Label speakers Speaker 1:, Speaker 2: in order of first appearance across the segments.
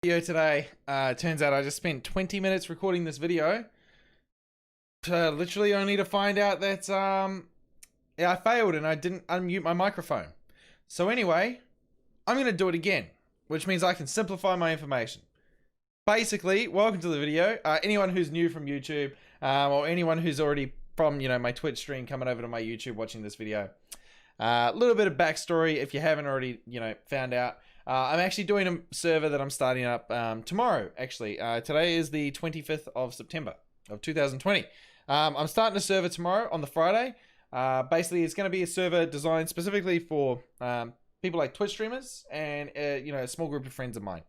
Speaker 1: Video today. Turns out I just spent 20 minutes recording this video, literally only to find out that I failed and I didn't unmute my microphone. So anyway, I'm gonna do it again, which means I can simplify my information. Basically, welcome to the video. Anyone who's new from YouTube, or anyone who's already from my Twitch stream coming over to my YouTube watching this video. A little bit of backstory if you haven't already found out. I'm actually doing a server that I'm starting up tomorrow, actually. Today is the 25th of September of 2020. I'm starting a server tomorrow on the Friday. Basically, it's going to be a server designed specifically for people like Twitch streamers and, a small group of friends of mine.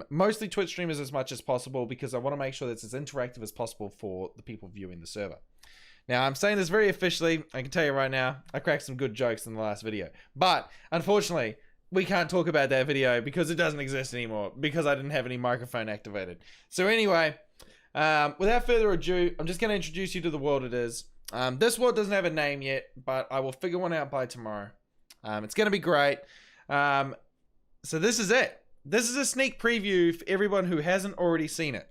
Speaker 1: Mostly Twitch streamers as much as possible because I want to make sure that it's as interactive as possible for the people viewing the server. Now, I'm saying this very officially. I can tell you right now, I cracked some good jokes in the last video. But, unfortunately, we can't talk about that video because it doesn't exist anymore because I didn't have any microphone activated. So anyway, without further ado, I'm just going to introduce you to the world it is. This world doesn't have a name yet, but I will figure one out by tomorrow. It's going to be great. So this is it. This is a sneak preview for everyone who hasn't already seen it.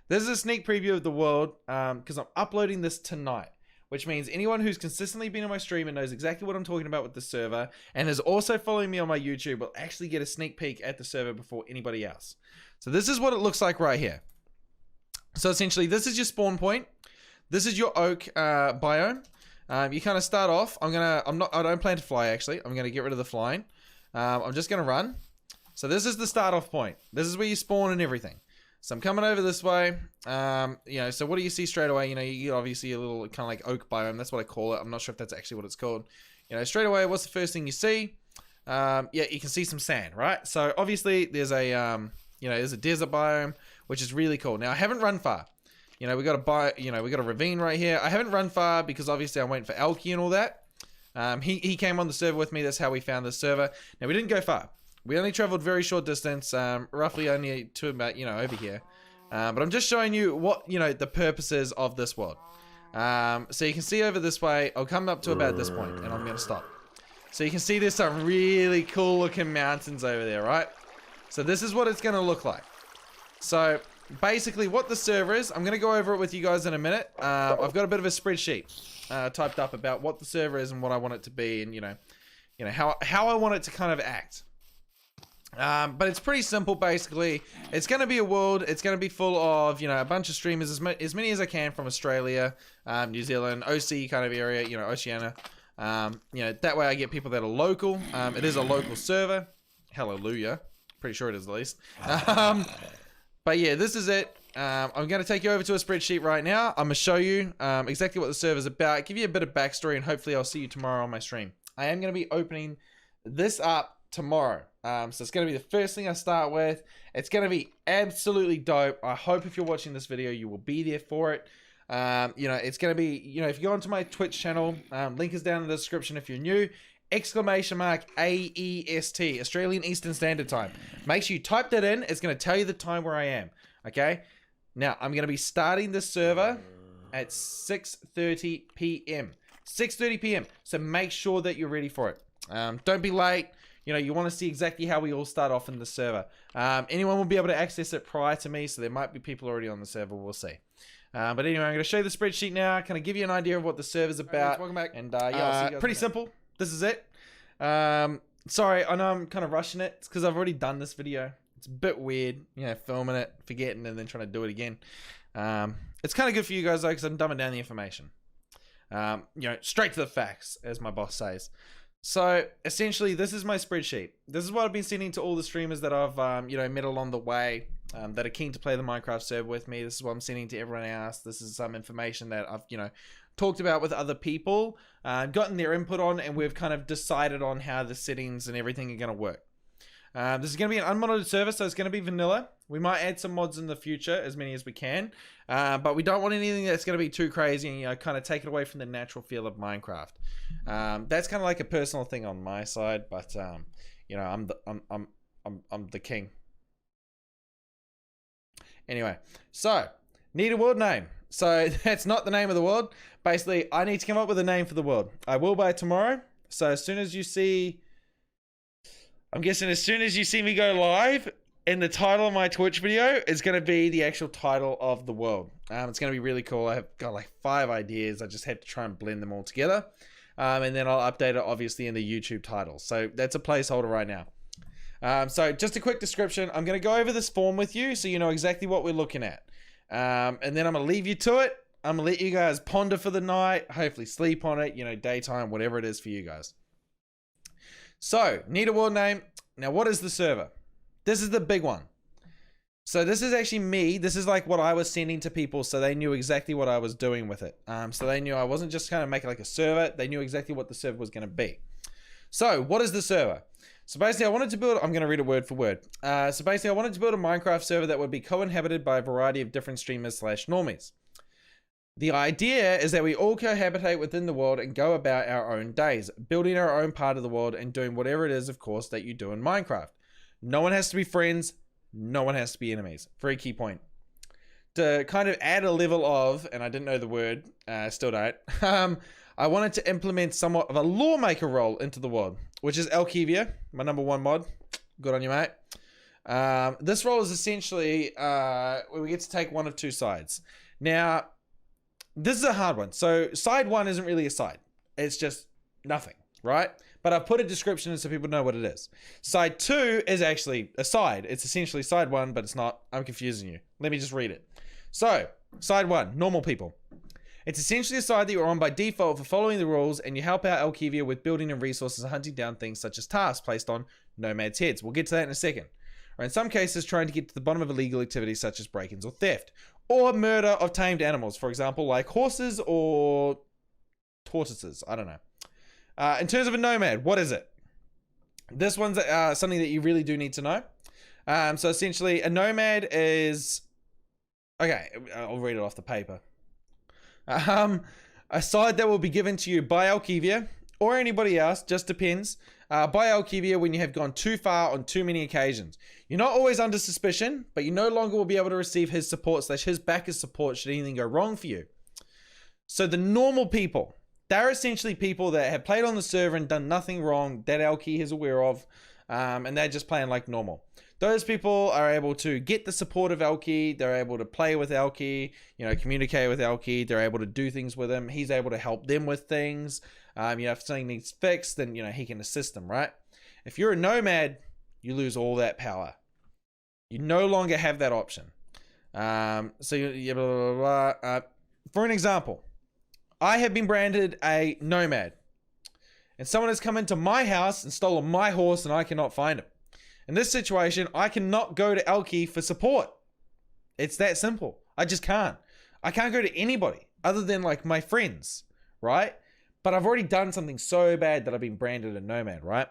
Speaker 1: This is a sneak preview of the world because I'm uploading this tonight, which means anyone who's consistently been on my stream and knows exactly what I'm talking about with the server and is also following me on my YouTube will actually get a sneak peek at the server before anybody else. So this is what it looks like right here. So essentially, this is your spawn point. This is your oak biome. You kind of start off. I don't plan to fly actually. I'm gonna get rid of the flying. I'm just gonna run. So this is the start off point. This is where you spawn and everything. So I'm coming over this way, so what do you see straight away? You get obviously a little kind of like oak biome. That's what I call it. I'm not sure if that's actually what it's called. Straight away, what's the first thing you see? Yeah, you can see some sand, right? So obviously there's a, there's a desert biome, which is really cool. Now I haven't run far. We got a ravine right here. I haven't run far because obviously I'm waiting for Elky and all that. He came on the server with me. That's how we found the server. Now we didn't go far. We only traveled very short distance, roughly only to about, over here. But I'm just showing you what, the purposes of this world. So you can see over this way, I'll come up to about this point and I'm going to stop. So you can see there's some really cool looking mountains over there, right? So this is what it's going to look like. So basically what the server is, I'm going to go over it with you guys in a minute. I've got a bit of a spreadsheet typed up about what the server is and what I want it to be and, how I want it to kind of act. But it's pretty simple basically. It's going to be a world, it's going to be full of, a bunch of streamers, as many as I can from Australia, New Zealand, OC kind of area, Oceania. That way I get people that are local. It is a local server. Hallelujah. Pretty sure it is at least. But yeah, this is it. I'm going to take you over to a spreadsheet right now. I'm going to show you exactly what the server's about, give you a bit of backstory, and hopefully I'll see you tomorrow on my stream. I am going to be opening this up tomorrow. So it's going to be the first thing I start with. It's going to be absolutely dope. I hope if you're watching this video, you will be there for it. It's going to be, if you go onto my Twitch channel, link is down in the description if you're new, !AEST, Australian Eastern Standard Time. Make sure you type that in. It's going to tell you the time where I am. Okay. Now I'm going to be starting this server at 6:30 p.m. 6:30 p.m. So make sure that you're ready for it. Don't be late. You want to see exactly how we all start off in the server. Anyone will be able to access it prior to me, so there might be people already on the server. We'll see. But anyway, I'm going to show you the spreadsheet now. Kind of give you an idea of what the server's about. Welcome back. And pretty simple. This is it. Sorry, I know I'm kind of rushing it. It's because I've already done this video. It's a bit weird, filming it, forgetting, and then trying to do it again. It's kind of good for you guys though, because I'm dumbing down the information. Straight to the facts, as my boss says. So essentially, this is my spreadsheet. This is what I've been sending to all the streamers that I've, met along the way, that are keen to play the Minecraft server with me. This is what I'm sending to everyone else. This is some information that I've, talked about with other people, gotten their input on, and we've kind of decided on how the settings and everything are going to work. This is going to be an unmodded server, so it's going to be vanilla. We might add some mods in the future, as many as we can, but we don't want anything that's going to be too crazy and kind of take it away from the natural feel of Minecraft. That's kind of like a personal thing on my side, but I'm the king. Anyway, so need a world name. So that's not the name of the world. Basically, I need to come up with a name for the world. I will by tomorrow. So as soon as you see, I'm guessing as soon as you see me go live, in the title of my Twitch video is going to be the actual title of the world. It's going to be really cool. I've got like 5 ideas. I just have to try and blend them all together. And then I'll update it obviously in the YouTube title. So that's a placeholder right now. So just a quick description. I'm going to go over this form with you so you know exactly what we're looking at. And then I'm going to leave you to it. I'm going to let you guys ponder for the night, hopefully sleep on it, you know, daytime, whatever it is for you guys. So, need a world name. Now, what is the server? This is the big one. So this is actually me. This is like what I was sending to people so they knew exactly what I was doing with it. So they knew I wasn't just kind of making like a server. They knew exactly what the server was going to be. So what is the server? So basically I wanted to build, I'm going to read it word for word. So basically I wanted to build a Minecraft server that would be co-inhabited by a variety of different streamers / normies. The idea is that we all cohabitate within the world and go about our own days, building our own part of the world and doing whatever it is, of course, that you do in Minecraft. No one has to be friends. No one has to be enemies. Very key point. To kind of add a level of, and I didn't know the word, still don't, I wanted to implement somewhat of a lawmaker role into the world, which is Alkivia, my #1 mod. Good on you, mate. This role is essentially where we get to take one of 2 sides. Now, this is a hard one. So side 1 isn't really a side. It's just nothing, right? But I've put a description in so people know what it is. Side 2 is actually a side. It's essentially side 1, but it's not. I'm confusing you. Let me just read it. So, side 1, normal people. It's essentially a side that you're on by default for following the rules, and you help out Alkivia with building and resources and hunting down things such as tasks placed on nomads' heads. We'll get to that in a second. Or in some cases, trying to get to the bottom of illegal activities such as break-ins or theft. Or murder of tamed animals, for example, like horses or tortoises. I don't know. In terms of a nomad, what is it? This one's something that you really do need to know. So essentially, a nomad is... Okay, I'll read it off the paper. A side that will be given to you by Alkivia, or anybody else, just depends, by Alkivia when you have gone too far on too many occasions. You're not always under suspicion, but you no longer will be able to receive his support / his backers support should anything go wrong for you. So the normal people... They're essentially people that have played on the server and done nothing wrong that Alki is aware of, and they're just playing like normal. Those people are able to get the support of Alki. They're able to play with Alki, you know, communicate with Alki. They're able to do things with him. He's able to help them with things. You know, if something needs fixed, then, you know, he can assist them, right? If you're a nomad, you lose all that power. You no longer have that option. So, blah, blah, blah, blah. For an example, I have been branded a nomad, and someone has come into my house and stolen my horse and I cannot find him. In this situation, I cannot go to Alki for support. It's that simple. I just can't. I can't go to anybody other than like my friends, right? But I've already done something so bad that I've been branded a nomad, right?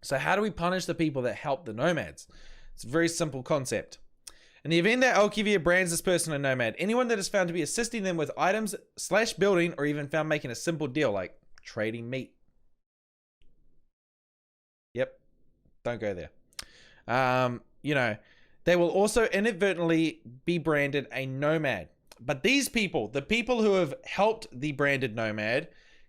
Speaker 1: So how do we punish the people that help the nomads? It's a very simple concept. In the event that Alkivia brands this person a nomad, anyone that is found to be assisting them with items / building, or even found making a simple deal like trading meat. Yep. Don't go there. You know, they will also inadvertently be branded a nomad. But these people, the people who have helped the branded nomad,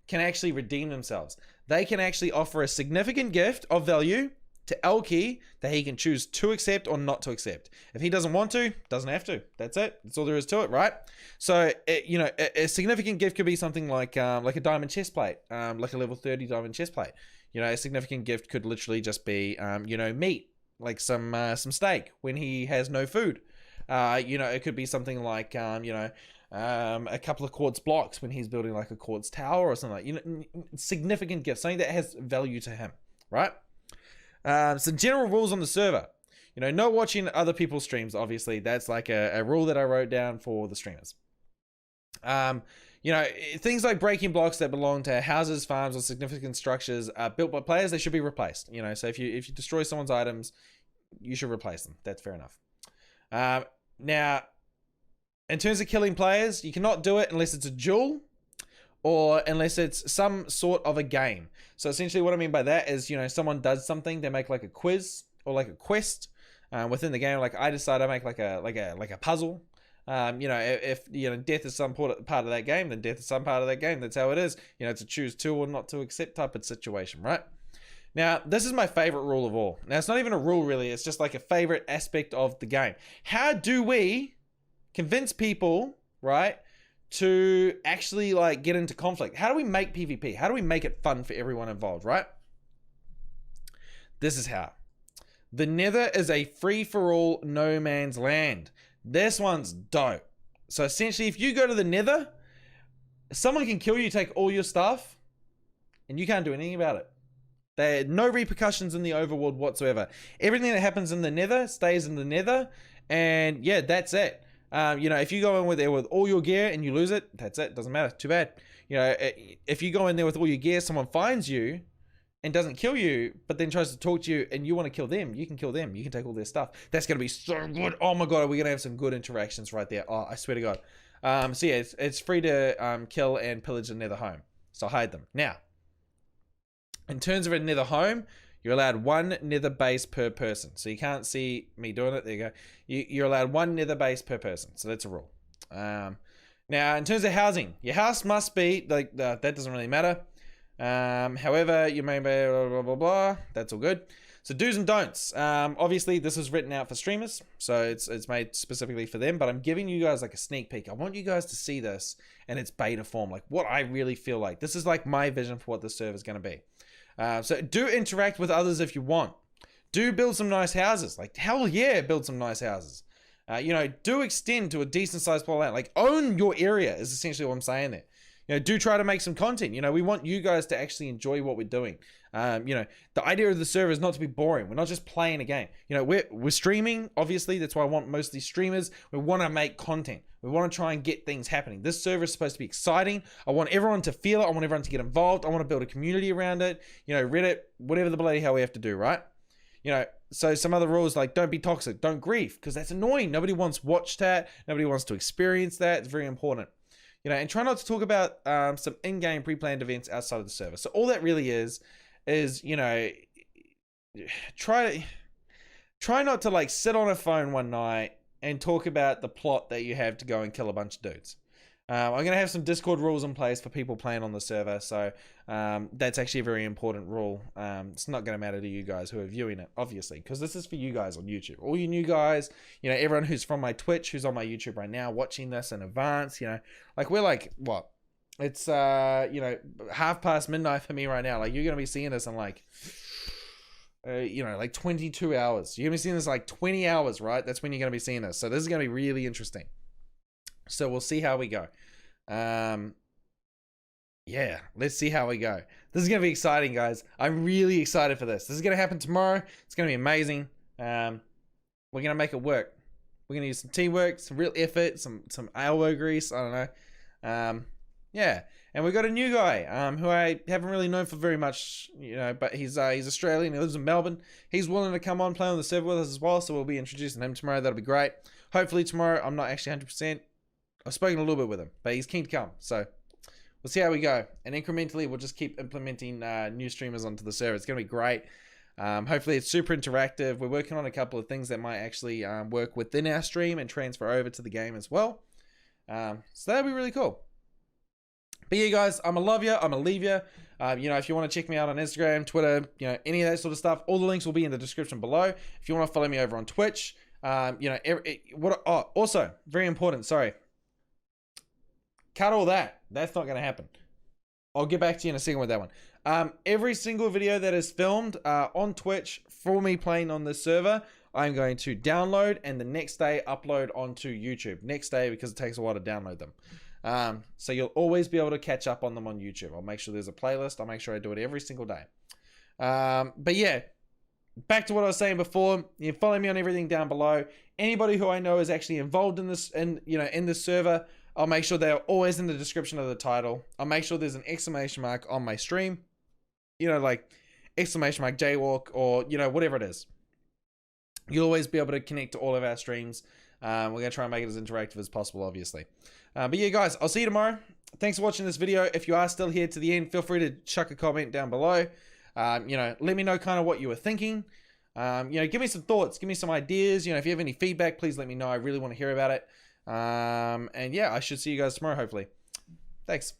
Speaker 1: can actually redeem themselves. They can actually offer a significant gift of value to Alki that he can choose to accept or not to accept. If he doesn't want to, doesn't have to. That's it. That's all there is to it, right? So, you know, a significant gift could be something like a diamond chest plate, like a level 30 diamond chest plate. You know, a significant gift could literally just be, you know, meat, like some steak when he has no food. You know, it could be something like, you know, a couple of quartz blocks when he's building like a quartz tower or something like, you know, significant gift, something that has value to him, right? Some general rules on the server. You know, no watching other people's streams, obviously. That's like a rule that I wrote down for the streamers. You know, things like breaking blocks that belong to houses, farms, or significant structures built by players, they should be replaced. You know, so if you destroy someone's items, you should replace them. That's fair enough. Now, in terms of killing players, you cannot do it unless it's a duel, or unless it's some sort of a game. So essentially what I mean by that is, you know, someone does something, they make like a quiz or like a quest within the game. Like I decide I make like a puzzle. You know, if you know death is some part of that game, then death is some part of that game. That's how it is. You know, to choose to or not to accept type of situation, right? Now, this is my favorite rule of all. Now, it's not even a rule, really. It's just like a favorite aspect of the game. How do we convince people, right, to actually, like, get into conflict? How do we make PvP? How do we make it fun for everyone involved, right? This is how. The Nether is a free-for-all no man's land. This one's dope. So, essentially, if you go to the Nether, someone can kill you, take all your stuff, and you can't do anything about it. There are no repercussions in the overworld whatsoever. Everything that happens in the Nether stays in the Nether, and yeah, that's it. You know, if you go in there with all your gear and you lose it, that's it. Doesn't matter. Too bad. You know, if you go in there with all your gear, someone finds you and doesn't kill you, but then tries to talk to you and you want to kill them, you can kill them. You can take all their stuff. That's going to be so good. Oh my God, we're going to have some good interactions right there. Oh, I swear to God. So yeah, it's free to kill and pillage the Nether home. So hide them. Now, in terms of a Nether home, you're allowed 1 Nether base per person. So you can't see me doing it. There you go. You're allowed 1 Nether base per person. So that's a rule. Now, in terms of housing, your house must be, like, that doesn't really matter. However, you may be blah, blah, blah, blah. That's all good. So do's and don'ts. Obviously, this is written out for streamers. So it's made specifically for them. But I'm giving you guys like a sneak peek. I want you guys to see this in its beta form. Like what I really feel like. This is like my vision for what this server is going to be. So do interact with others if you want. Do build some nice houses. Like, hell yeah, build some nice houses. You know, do extend to a decent sized plot of land. Like, own your area is essentially what I'm saying there. You know, do try to make some content. You know, we want you guys to actually enjoy what we're doing. You know, the idea of the server is not to be boring. We're not just playing a game. You know, we're streaming, obviously. That's why I want most of these streamers. We want to make content. We want to try and get things happening. This server is supposed to be exciting. I want everyone to feel it. I want everyone to get involved. I want to build a community around it. You know, Reddit, whatever the bloody hell we have to do, right? You know, so some other rules like don't be toxic, don't grief, because that's annoying. Nobody wants watch that. Nobody wants to experience that. It's very important. You know, and try not to talk about some in-game pre-planned events outside of the server. So all that really is, you know, try not to like sit on a phone one night and talk about the plot that you have to go and kill a bunch of dudes. I'm going to have some Discord rules in place for people playing on the server. So that's actually a very important rule. It's not going to matter to you guys who are viewing it, obviously, because this is for you guys on YouTube. All you new guys, you know, everyone who's from my Twitch, who's on my YouTube right now, watching this in advance, you know, like we're like, what? It's, you know, midnight for me right now. Like you're going to be seeing this in like, you know, like 22 hours. You're going to be seeing this like 20 hours, right? That's when you're going to be seeing this. So this is going to be really interesting. So we'll see how we go. Yeah, let's see how we go. This is going to be exciting, guys. I'm really excited for this. This is going to happen tomorrow. It's going to be amazing. We're going to make it work. We're going to use some teamwork, some real effort, some elbow grease. I don't know. Yeah, and we got a new guy who I haven't really known for very much, you know, but he's Australian. He lives in Melbourne. He's willing to come on, play on the server with us as well. So we'll be introducing him tomorrow. That'll be great. Hopefully tomorrow. I'm not actually 100%. I've spoken a little bit with him, but he's keen to come. So we'll see how we go. And incrementally, we'll just keep implementing new streamers onto the server. It's going to be great. Hopefully, it's super interactive. We're working on a couple of things that might actually work within our stream and transfer over to the game as well. So that'll be really cool. But yeah, guys, I'm going to love you. I'm going to leave you. You know, if you want to check me out on Instagram, Twitter, you know, any of that sort of stuff, all the links will be in the description below. If you want to follow me over on Twitch, you know, also, very important, sorry. Cut all that. That's not going to happen. I'll get back to you in a second with that one. Every single video that is filmed on Twitch for me playing on this server, I'm going to download and the next day upload onto YouTube. Next day because it takes a while to download them. So you'll always be able to catch up on them on YouTube. I'll make sure there's a playlist. I'll make sure I do it every single day. But yeah, back to what I was saying before. You can follow me on everything down below. Anybody who I know is actually involved in this, in this server, I'll make sure they're always in the description of the title. I'll make sure there's an exclamation mark on my stream. You know, like exclamation mark Jaywalk or, you know, whatever it is. You'll always be able to connect to all of our streams. We're going to try and make it as interactive as possible, obviously. But yeah, guys, I'll see you tomorrow. Thanks for watching this video. If you are still here to the end, feel free to chuck a comment down below. You know, let me know kind of what you were thinking. You know, give me some thoughts. Give me some ideas. You know, if you have any feedback, please let me know. I really want to hear about it. And yeah, I should see you guys tomorrow, hopefully. Thanks.